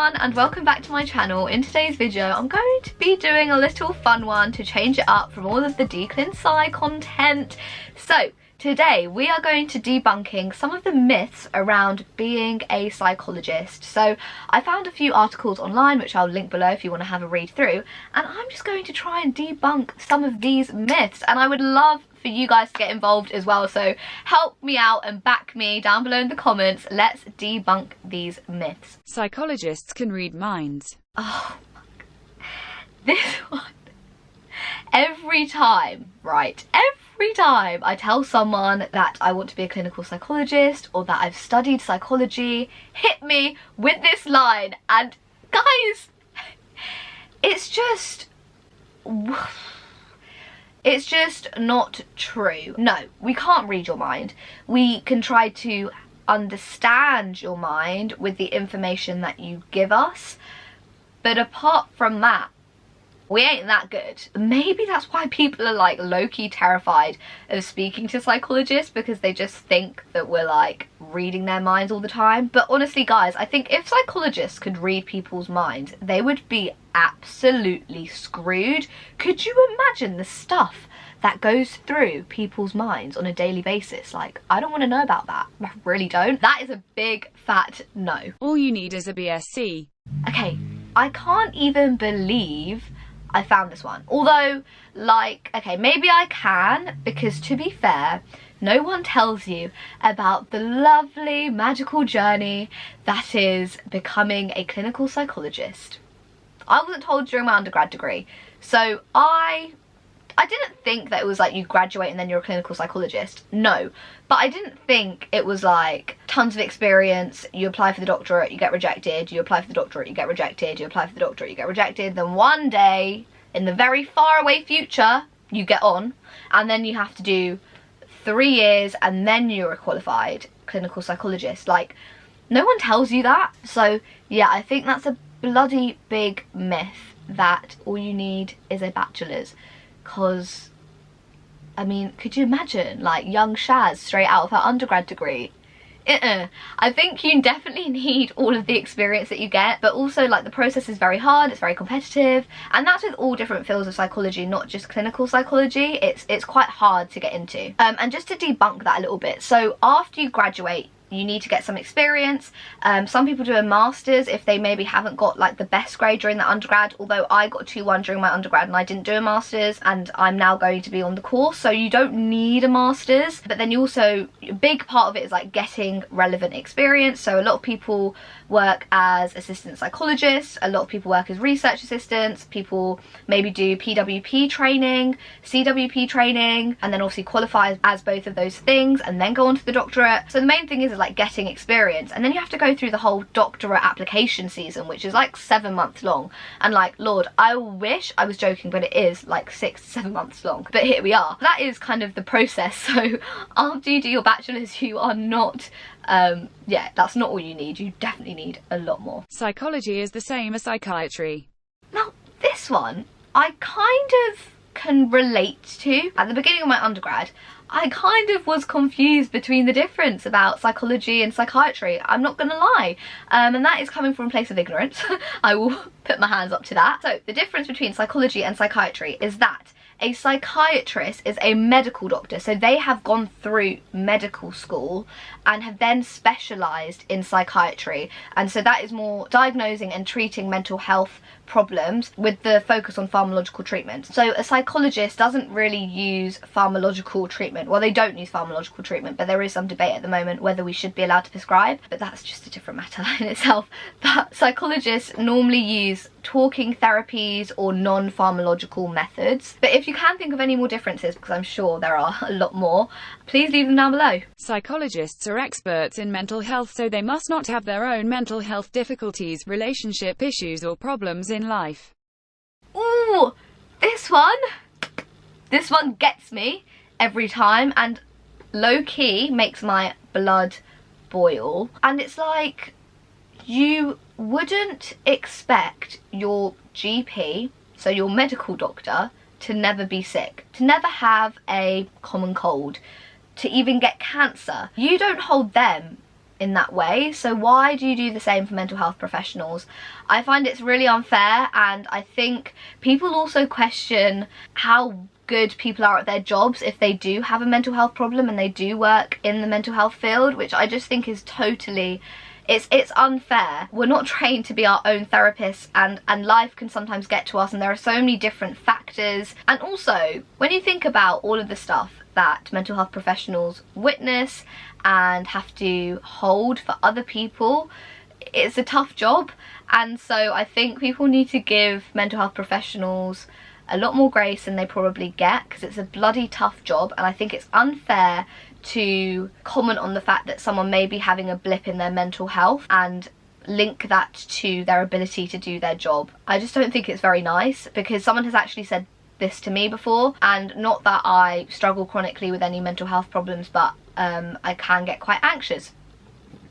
everyone and welcome back to my channel. In today's video I'm going to be doing a little fun one to change it up from all of the Declan Psy content. So today we are going to debunking some of the myths around being a psychologist. So I found a few articles online which I'll link below if you want to have a read through, and I'm just going to try and debunk some of these myths, and I would love for you guys to get involved as well, so help me out and back me down below in the comments. Let's debunk these myths. Psychologists can read minds. Oh my God. This one, every time I tell someone that I want to be a clinical psychologist or that I've studied psychology, hit me with this line, and guys, it's just not true. No, we can't read your mind. We can try to understand your mind with the information that you give us, but apart from that, we ain't that good. Maybe that's why people are like low-key terrified of speaking to psychologists, because they just think that we're like reading their minds all the time. But honestly guys, I think if psychologists could read people's minds, they would be absolutely screwed. Could you imagine the stuff that goes through people's minds on a daily basis? Like, I don't want to know about that. I really don't. That is a big fat no. All you need is a BSc. Okay, I can't even believe I found this one. Although, like, okay, maybe I can, because to be fair, no one tells you about the lovely magical journey that is becoming a clinical psychologist. I wasn't told during my undergrad degree, so I didn't think that it was like you graduate and then you're a clinical psychologist. No, but I didn't think it was like tons of experience, you apply for the doctorate, you get rejected, you apply for the doctorate, you get rejected, you apply for the doctorate, you get rejected, then one day in the very far away future you get on, and then you have to do 3 years and then you're a qualified clinical psychologist. Like, no one tells you that. So yeah, I think that's a bloody big myth that all you need is a bachelor's. Because, I mean, could you imagine, like, young Shaz straight out of her undergrad degree? I think you definitely need all of the experience that you get, but also, like, the process is very hard, it's very competitive, and that's with all different fields of psychology, not just clinical psychology. It's quite hard to get into. And just to debunk that a little bit, so after you graduate, you need to get some experience. Some people do a master's if they maybe haven't got like the best grade during the undergrad, although I got 2-1 during my undergrad and I didn't do a master's, and I'm now going to be on the course, so you don't need a master's. But then you also, a big part of it is like getting relevant experience. So a lot of people work as assistant psychologists, a lot of people work as research assistants, people maybe do PWP training, CWP training, and then obviously qualify as both of those things and then go on to the doctorate. So the main thing is like getting experience, and then you have to go through the whole doctorate application season, which is like 7 months long, and like, Lord, I wish I was joking, but it is like 6 to 7 months long. But here we are. That is kind of the process. So after you do your bachelor's, you are not yeah, that's not all you need. You definitely need a lot more. Psychology is the same as psychiatry. Now this one I kind of can relate to. At the beginning of my undergrad, I kind of was confused between the difference about psychology and psychiatry, I'm not gonna lie, and that is coming from a place of ignorance. I will put my hands up to that. So the difference between psychology and psychiatry is that a psychiatrist is a medical doctor, so they have gone through medical school and have then specialised in psychiatry, and so that is more diagnosing and treating mental health problems with the focus on pharmacological treatment. So a psychologist doesn't really use pharmacological treatment. Well, they don't use pharmacological treatment, but there is some debate at the moment whether we should be allowed to prescribe, but that's just a different matter in itself. But psychologists normally use talking therapies or non-pharmacological methods. But if you can think of any more differences, because I'm sure there are a lot more, please leave them down below. Psychologists are experts in mental health, so they must not have their own mental health difficulties, relationship issues or problems in life. Ooh, this one gets me every time, and low-key makes my blood boil. And it's like, you wouldn't expect your GP, so your medical doctor, to never be sick, to never have a common cold, to even get cancer. You don't hold them in that way. So why do you do the same for mental health professionals? I find it's really unfair, and I think people also question how good people are at their jobs if they do have a mental health problem and they do work in the mental health field, which I just think is totally, it's unfair. We're not trained to be our own therapists, and life can sometimes get to us, and there are so many different factors. And also, when you think about all of the stuff that mental health professionals witness and have to hold for other people, it's a tough job. And so I think people need to give mental health professionals a lot more grace than they probably get, because it's a bloody tough job, and I think it's unfair to comment on the fact that someone may be having a blip in their mental health and link that to their ability to do their job. I just don't think it's very nice, because someone has actually said this to me before, and not that I struggle chronically with any mental health problems, but I can get quite anxious,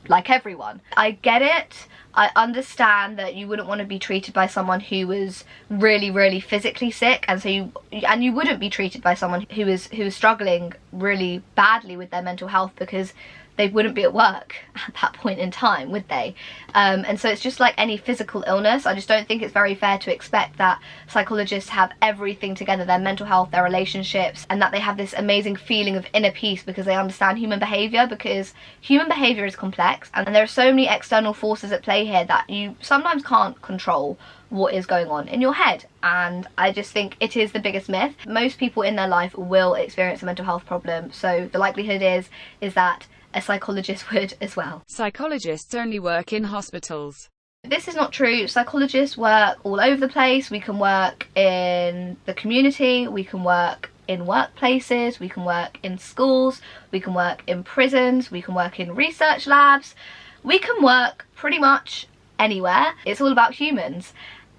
like everyone. I get it. I understand that you wouldn't want to be treated by someone who was really, really physically sick, and so you wouldn't be treated by someone who is struggling really badly with their mental health, because they wouldn't be at work at that point in time, would they? And so it's just like any physical illness. I just don't think it's very fair to expect that psychologists have everything together, their mental health, their relationships, and that they have this amazing feeling of inner peace because they understand human behaviour, because human behaviour is complex, and there are so many external forces at play here that you sometimes can't control what is going on in your head. And I just think it is the biggest myth. Most people in their life will experience a mental health problem, so the likelihood is that a psychologist would as well. Psychologists only work in hospitals. This is not true. Psychologists work all over the place. We can work in the community, we can work in workplaces, we can work in schools, we can work in prisons, we can work in research labs, we can work pretty much anywhere. It's all about humans,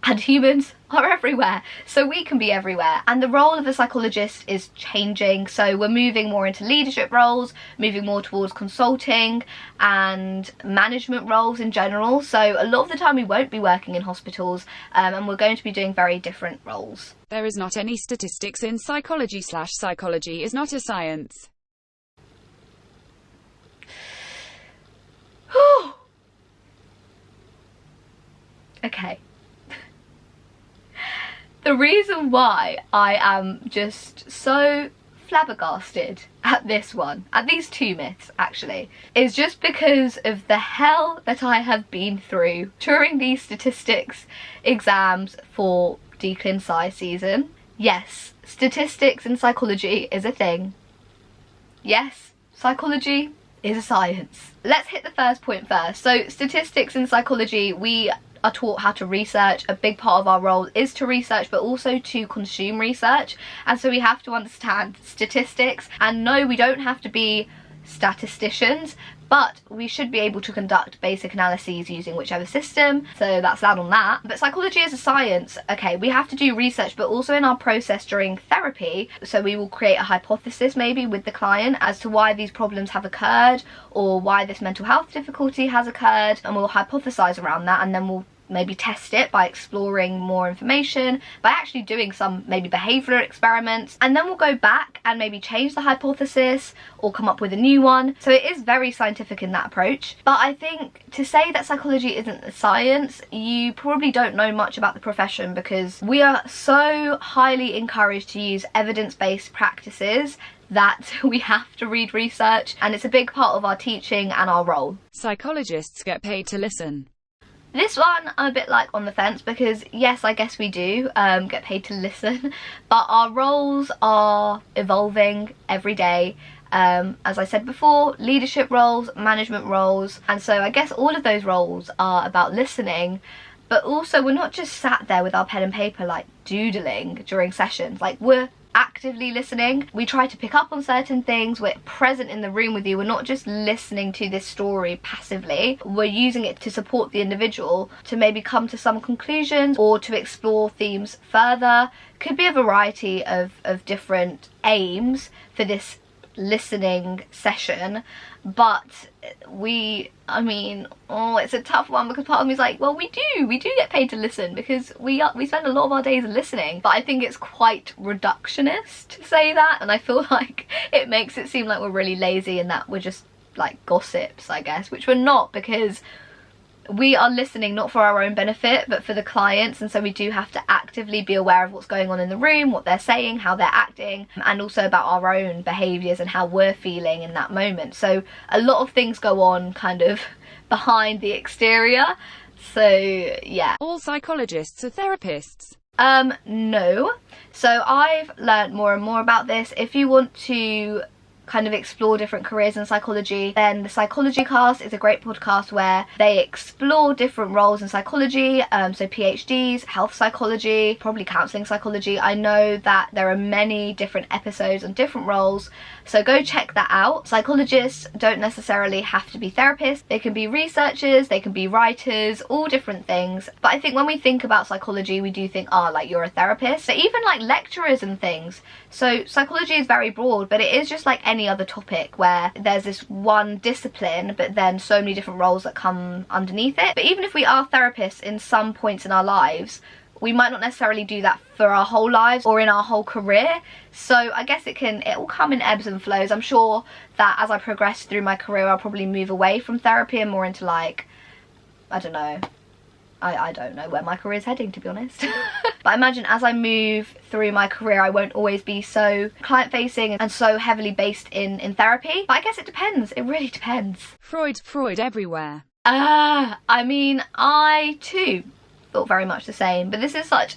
and humans are everywhere, so we can be everywhere. And the role of a psychologist is changing, so we're moving more into leadership roles, moving more towards consulting and management roles in general. So a lot of the time we won't be working in hospitals, and we're going to be doing very different roles. There is not any statistics in psychology. Psychology is not a science. Okay. The reason why I am just so flabbergasted at this one, at these two myths actually, is just because of the hell that I have been through during these statistics exams for Declin Sci season. Yes, statistics in psychology is a thing. Yes, psychology is a science. Let's hit the first point first. So statistics in psychology, we are taught how to research. A big part of our role is to research, but also to consume research, and so we have to understand statistics. And no, we don't have to be statisticians, but we should be able to conduct basic analyses using whichever system, so that's that on that. But psychology is a science. Okay, we have to do research, but also in our process during therapy, so we will create a hypothesis maybe with the client as to why these problems have occurred, or why this mental health difficulty has occurred, and we'll hypothesize around that, and then we'll maybe test it by exploring more information, by actually doing some maybe behavioural experiments, and then we'll go back and maybe change the hypothesis or come up with a new one. So it is very scientific in that approach. But I think to say that psychology isn't a science, you probably don't know much about the profession, because we are so highly encouraged to use evidence-based practices that we have to read research, and it's a big part of our teaching and our role. Psychologists get paid to listen. This one I'm a bit like on the fence, because yes, I guess we do get paid to listen, but our roles are evolving every day. As I said before, leadership roles, management roles, and so I guess all of those roles are about listening, but also we're not just sat there with our pen and paper like doodling during sessions. Like, we're actively listening. We try to pick up on certain things. We're present in the room with you. We're not just listening to this story passively. We're using it to support the individual to maybe come to some conclusions or to explore themes further. Could be a variety of different aims for this listening session, but it's a tough one, because part of me is like, well, we do get paid to listen, because we spend a lot of our days listening, but I think it's quite reductionist to say that, and I feel like it makes it seem like we're really lazy and that we're just like gossips, I guess, which we're not, because we are listening not for our own benefit but for the clients, and so we do have to actively be aware of what's going on in the room, what they're saying, how they're acting, and also about our own behaviours and how we're feeling in that moment. So a lot of things go on kind of behind the exterior. So yeah. All psychologists are therapists. No. So I've learnt more and more about this. If you want to kind of explore different careers in psychology, then the Psychology Cast is a great podcast where they explore different roles in psychology, so PhDs, health psychology, probably counselling psychology. I know that there are many different episodes on different roles, so go check that out. Psychologists don't necessarily have to be therapists. They can be researchers, they can be writers, all different things. But I think when we think about psychology, we do think, oh, like you're a therapist. So even like lecturers and things. So psychology is very broad, but it is just like any other topic where there's this one discipline but then so many different roles that come underneath it. But even if we are therapists in some points in our lives, we might not necessarily do that for our whole lives or in our whole career. So I guess it will come in ebbs and flows. I'm sure that as I progress through my career, I'll probably move away from therapy and more into like, I don't know, I don't know where my career is heading, to be honest. But I imagine as I move through my career, I won't always be so client facing and so heavily based in therapy. But I guess it depends. It really depends. Freud everywhere. I mean, I too thought very much the same. But this is such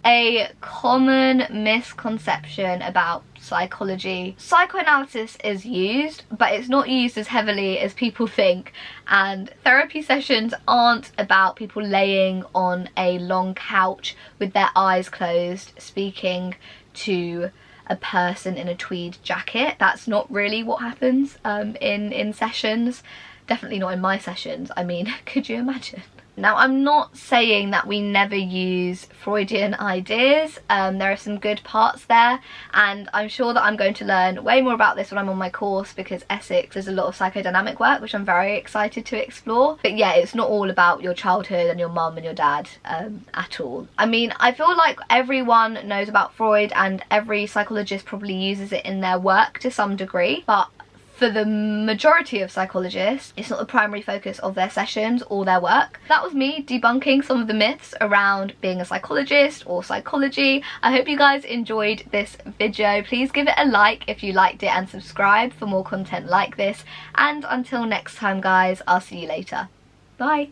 a common misconception about psychology. Psychoanalysis is used, but it's not used as heavily as people think, and therapy sessions aren't about people laying on a long couch with their eyes closed speaking to a person in a tweed jacket. That's not really what happens in sessions. Definitely not in my sessions. I mean, could you imagine? Now, I'm not saying that we never use Freudian ideas. There are some good parts there, and I'm sure that I'm going to learn way more about this when I'm on my course, because Essex is a lot of psychodynamic work, which I'm very excited to explore. But yeah, it's not all about your childhood and your mum and your dad at all. I mean, I feel like everyone knows about Freud, and every psychologist probably uses it in their work to some degree, but for the majority of psychologists, it's not the primary focus of their sessions or their work. That was me debunking some of the myths around being a psychologist or psychology. I hope you guys enjoyed this video. Please give it a like if you liked it and subscribe for more content like this. And until next time, guys, I'll see you later. Bye.